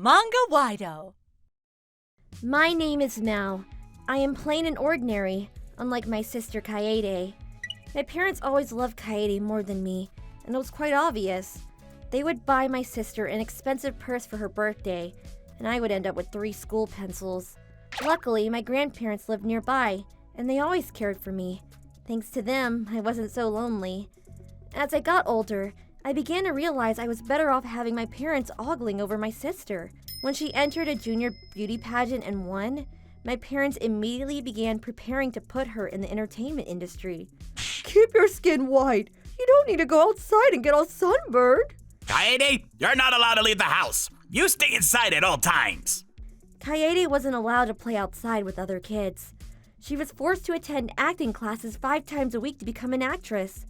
Manga-Waido. My name is Mao. I am plain and ordinary, unlike my sister Kaede. My parents always loved Kaede more than me, and it was quite obvious. They would buy my sister an expensive purse for her birthday, and I would end up with 3 school pencils. Luckily, my grandparents lived nearby, and they always cared for me. Thanks to them, I wasn't so lonely. As I got older, I began to realize I was better off having my parents ogling over my sister. When she entered a junior beauty pageant and won, my parents immediately began preparing to put her in the entertainment industry. Keep your skin white. You don't need to go outside and get all sunburned. Kaede, you're not allowed to leave the house. You stay inside at all times. Kaede wasn't allowed to play outside with other kids. She was forced to attend acting classes 5 times a week to become an actress.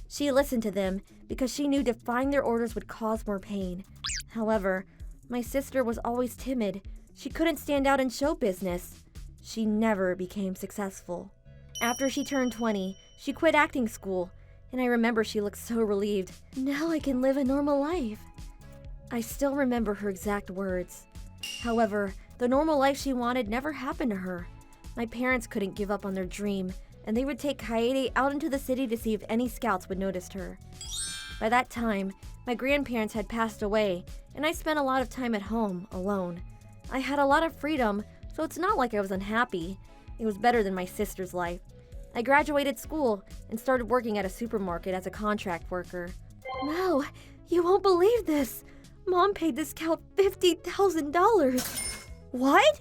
She listened to them because she knew defying their orders would cause more pain. However, my sister was always timid. She couldn't stand out in show business. She never became successful. After she turned 20, she quit acting school, and I remember she looked so relieved. Now I can live a normal life. I still remember her exact words. However, the normal life she wanted never happened to her. My parents couldn't give up on their dream, and they would take Kaede out into the city to see if any scouts would notice her. By that time, my grandparents had passed away, and I spent a lot of time at home, alone. I had a lot of freedom, so it's not like I was unhappy. It was better than my sister's life. I graduated school and started working at a supermarket as a contract worker. No, you won't believe this. Mom paid this scout $50,000. What?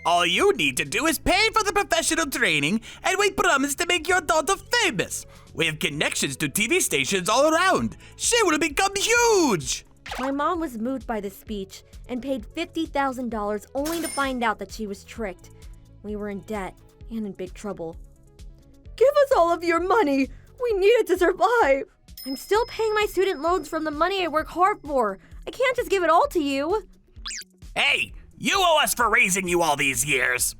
All you need to do is pay for the professional training, and we promise to make your daughter famous. We have connections to TV stations all around. She will become huge. My mom was moved by this speech and paid $50,000 only to find out that she was tricked. We were in debt and in big trouble. Give us all of your money. We need it to survive. I'm still paying my student loans from the money I work hard for. I can't just give it all to you. Hey, you owe us for raising you all these years.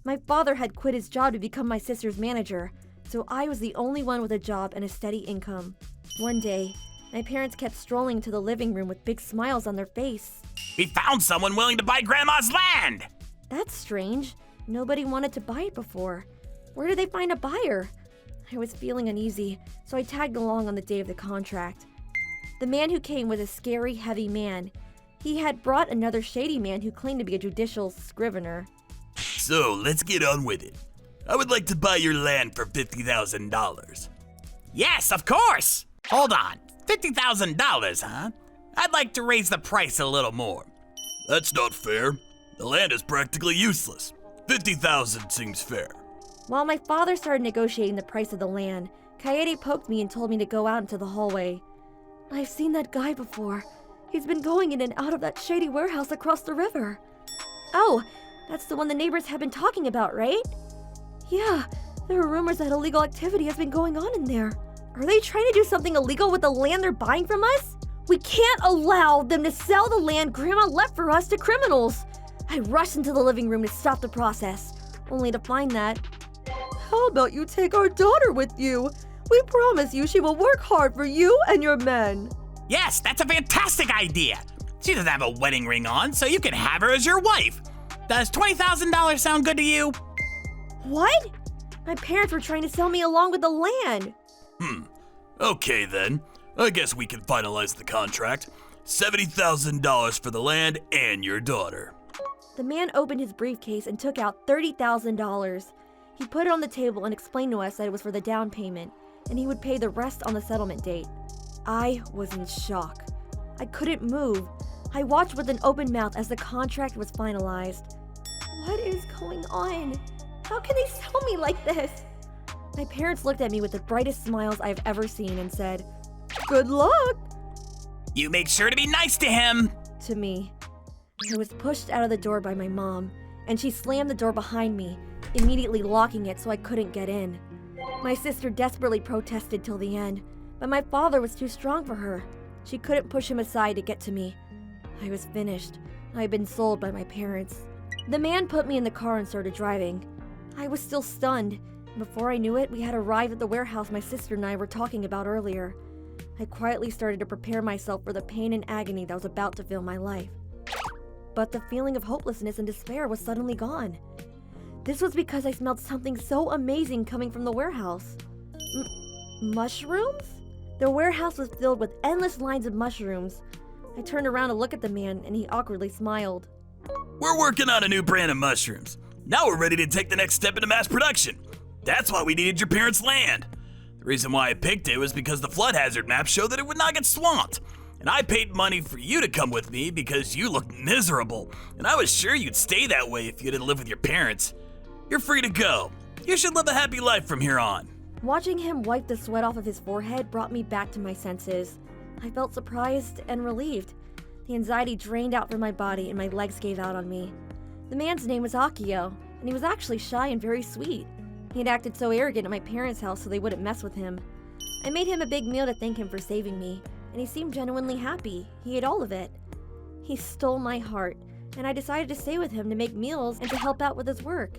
My father had quit his job to become my sister's manager, so I was the only one with a job and a steady income. One day, my parents kept strolling to the living room with big smiles on their face. We found someone willing to buy Grandma's land. That's strange. Nobody wanted to buy it before. Where did they find a buyer? I was feeling uneasy, so I tagged along on the day of the contract. The man who came was a scary, heavy man. He had brought another shady man who claimed to be a judicial scrivener. So, let's get on with it. I would like to buy your land for $50,000. Yes, of course! Hold on, $50,000, huh? I'd like to raise the price a little more. That's not fair. The land is practically useless. $50,000 seems fair. While my father started negotiating the price of the land, Kaede poked me and told me to go out into the hallway. I've seen that guy before. He's been going in and out of that shady warehouse across the river. Oh, that's the one the neighbors have been talking about, right? Yeah, there are rumors that illegal activity has been going on in there. Are they trying to do something illegal with the land they're buying from us? We can't allow them to sell the land Grandma left for us to criminals. I rushed into the living room to stop the process, only to find that... How about you take our daughter with you? We promise you she will work hard for you and your men. Yes, that's a fantastic idea. She doesn't have a wedding ring on, so you can have her as your wife. Does $20,000 sound good to you? What? My parents were trying to sell me along with the land. Okay then. I guess we can finalize the contract. $70,000 for the land and your daughter. The man opened his briefcase and took out $30,000. He put it on the table and explained to us that it was for the down payment, and he would pay the rest on the settlement date. I was in shock. I couldn't move. I watched with an open mouth as the contract was finalized. What is going on? How can they sell me like this? My parents looked at me with the brightest smiles I've ever seen and said, Good luck. You make sure to be nice to him. To me. I was pushed out of the door by my mom, and she slammed the door behind me, immediately locking it so I couldn't get in. My sister desperately protested till the end, but my father was too strong for her. She couldn't push him aside to get to me. I was finished. I had been sold by my parents. The man put me in the car and started driving. I was still stunned. Before I knew it, we had arrived at the warehouse my sister and I were talking about earlier. I quietly started to prepare myself for the pain and agony that was about to fill my life. but the feeling of hopelessness and despair was suddenly gone. This was because I smelled something so amazing coming from the warehouse. Mushrooms? The warehouse was filled with endless lines of mushrooms. I turned around to look at the man, and he awkwardly smiled. We're working on a new brand of mushrooms. Now we're ready to take the next step into mass production. That's why we needed your parents' land. The reason why I picked it was because the flood hazard map showed that it would not get swamped. And I paid money for you to come with me because you looked miserable. And I was sure you'd stay that way if you didn't live with your parents. You're free to go. You should live a happy life from here on. Watching him wipe the sweat off of his forehead brought me back to my senses. I felt surprised and relieved. The anxiety drained out from my body and my legs gave out on me. The man's name was Akio, and he was actually shy and very sweet. He had acted so arrogant at my parents' house so they wouldn't mess with him. I made him a big meal to thank him for saving me, and he seemed genuinely happy. He ate all of it. He stole my heart, and I decided to stay with him to make meals and to help out with his work.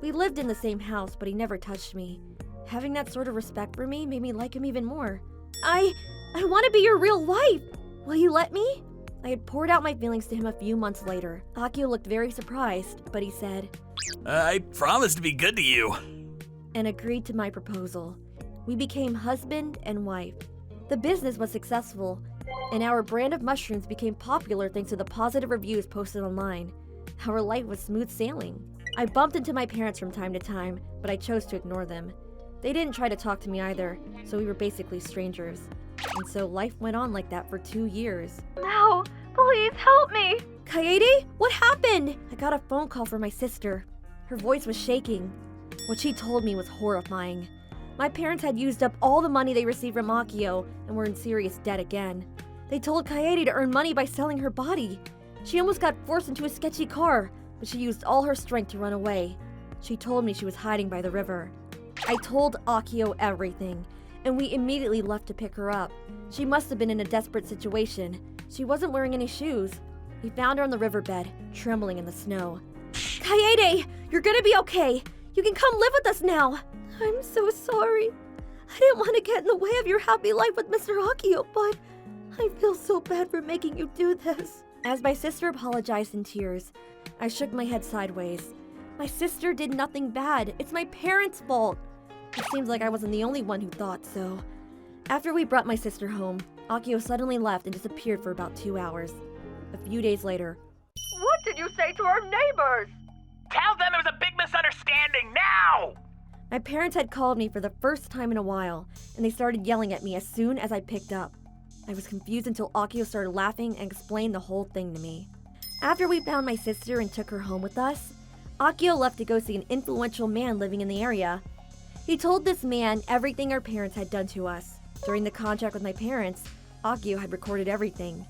We lived in the same house, but he never touched me. Having that sort of respect for me made me like him even more. I want to be your real wife! Will you let me? I had poured out my feelings to him a few months later. Akio looked very surprised, but he said, I promise to be good to you. And agreed to my proposal. We became husband and wife. The business was successful, and our brand of mushrooms became popular thanks to the positive reviews posted online. Our life was smooth sailing. I bumped into my parents from time to time, but I chose to ignore them. They didn't try to talk to me either, so we were basically strangers. And so life went on like that for 2 years. No, please help me. Kaede, what happened? I got a phone call from my sister. Her voice was shaking. What she told me was horrifying. My parents had used up all the money they received from Akio and were in serious debt again. They told Kaede to earn money by selling her body. She almost got forced into a sketchy car, but she used all her strength to run away. She told me she was hiding by the river. I told Akio everything, and we immediately left to pick her up. She must have been in a desperate situation. She wasn't wearing any shoes. We found her on the riverbed, trembling in the snow. Kaede, you're gonna be okay. You can come live with us now. I'm so sorry. I didn't want to get in the way of your happy life with Mr. Akio, but I feel so bad for making you do this. As my sister apologized in tears, I shook my head sideways. My sister did nothing bad. It's my parents' fault. It seems like I wasn't the only one who thought so. After we brought my sister home, Akio suddenly left and disappeared for about 2 hours. A few days later, What did you say to our neighbors? Tell them it was a big misunderstanding now! my parents had called me for the first time in a while, and they started yelling at me as soon as I picked up. I was confused until Akio started laughing and explained the whole thing to me. After we found my sister and took her home with us, Akio left to go see an influential man living in the area. He told this man everything our parents had done to us. During the contract with my parents, Akio had recorded everything.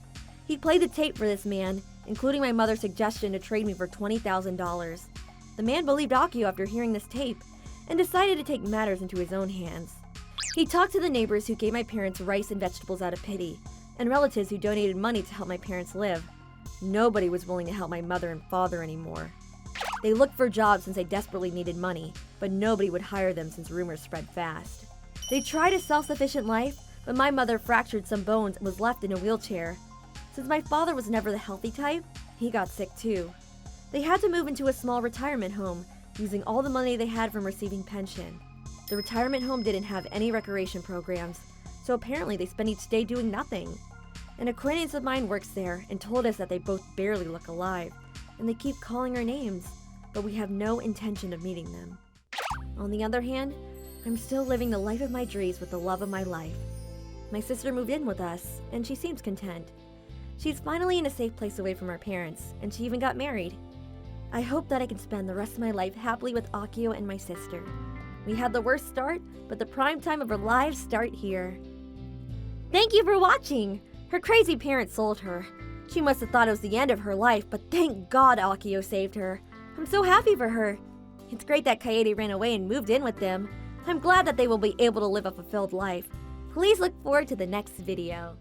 He played the tape for this man, including my mother's suggestion to trade me for $20,000. The man believed Akio after hearing this tape and decided to take matters into his own hands. He talked to the neighbors who gave my parents rice and vegetables out of pity, and relatives who donated money to help my parents live. Nobody was willing to help my mother and father anymore. They looked for jobs since they desperately needed money, but nobody would hire them since rumors spread fast. They tried a self-sufficient life, but my mother fractured some bones and was left in a wheelchair. Since my father was never the healthy type, he got sick too. They had to move into a small retirement home, using all the money they had from receiving pension. The retirement home didn't have any recreation programs, so apparently they spent each day doing nothing. An acquaintance of mine works there and told us that they both barely look alive, and they keep calling our names, but we have no intention of meeting them. On the other hand, I'm still living the life of my dreams with the love of my life. My sister moved in with us, and she seems content. She's finally in a safe place away from our parents, and she even got married. I hope that I can spend the rest of my life happily with Akio and my sister. We had the worst start, but the prime time of our lives start here. Thank you for watching! Her crazy parents sold her. She must have thought it was the end of her life, but thank God Akio saved her. I'm so happy for her. It's great that Kaede ran away and moved in with them. I'm glad that they will be able to live a fulfilled life. Please look forward to the next video.